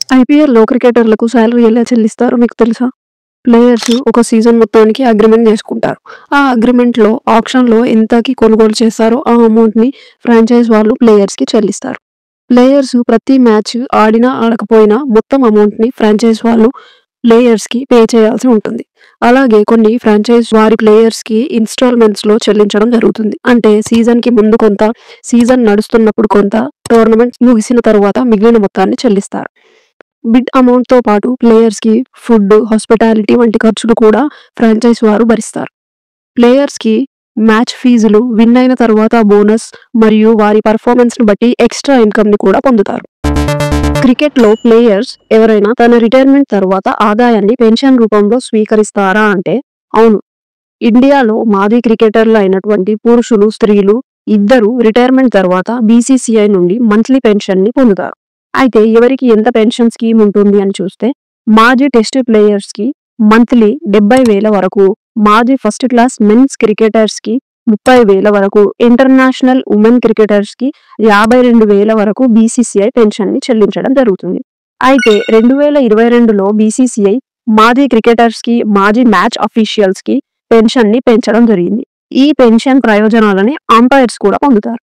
ఐపీఎల్‌లో క్రికెటర్లకు సాలరీ ఎలా చెల్లిస్తారో మీకు తెలుసా? ప్లేయర్స్ ఒక సీజన్ మొత్తానికి అగ్రీమెంట్ చేసుకుంటారు. ఆ అగ్రీమెంట్‌లో ఆక్షన్‌లో ఎంతకి కొనుగోలు చేస్తారో ఆ అమౌంట్‌ని ఫ్రాంచైజ్ వాళ్ళు ప్లేయర్స్‌కి చెల్లిస్తారు. ప్లేయర్స్ ప్రతి మ్యాచ్ ఆడినా, ఆడకపోయినా మొత్తం అమౌంట్‌ని ఫ్రాంచైజ్ వాళ్ళు ప్లేయర్స్‌కి పే చేయాల్సి ఉంటుంది. అలాగే కొన్ని ఫ్రాంచైజ్ వారి ప్లేయర్స్‌కి ఇన్‌స్టాల్‌మెంట్స్‌లో చెల్లించడం జరుగుతుంది. అంటే సీజన్‌కి ముందు కొంత, సీజన్ నడుస్తున్నప్పుడు కొంత, టోర్నమెంట్స్ ముగిసిన తరువాత మిగిలిన మొత్తాన్ని చెల్లిస్తారు. బిడ్ అమౌంట్‌తో పాటు ప్లేయర్స్‌కి ఫుడ్, హాస్పిటాలిటీ వంటి ఖర్చులు కూడా ఫ్రాంచైజ్ వారు భరిస్తారు. ప్లేయర్స్‌కి మ్యాచ్ ఫీజులు, విన్ అయిన తరువాత బోనస్ మరియు వారి పెర్ఫార్మెన్స్‌ని బట్టి ఎక్స్‌ట్రా ఇన్‌కమ్‌ని కూడా పొందుతారు. క్రికెట్‌లో ప్లేయర్స్ ఎవరైనా తన రిటైర్మెంట్ తరువాత ఆదాయాన్ని పెన్షన్ రూపంలో స్వీకరిస్తారా అంటే అవును. ఇండియాలో మాజీ క్రికెటర్లు అయినటువంటి పురుషులు, స్త్రీలు ఇద్దరూ రిటైర్మెంట్ తర్వాత బీసీసీఐ నుండి మంత్లీ పెన్షన్‌ని పొందుతారు. అయితే ఎవరికి ఎంత పెన్షన్ స్కీమ్ ఉంటుంది అని చూస్తే మాజీ టెస్ట్ ప్లేయర్స్‌కి మంత్లీ 70,000 వరకు, మాజీ ఫస్ట్ క్లాస్ మెన్స్ క్రికెటర్స్‌కి 30,000 వరకు, ఇంటర్నేషనల్ ఉమెన్ క్రికెటర్స్‌కి 52,000 వరకు బీసీసీఐ పెన్షన్‌ని చెల్లించడం జరుగుతుంది. అయితే 2022లో బీసీసీఐ మాజీ క్రికెటర్స్‌కి, మాజీ మ్యాచ్ అఫీషియల్స్‌కి పెన్షన్‌ని పెంచడం జరిగింది. ఈ పెన్షన్ ప్రయోజనాలని అంపైర్స్ కూడా పొందుతారు.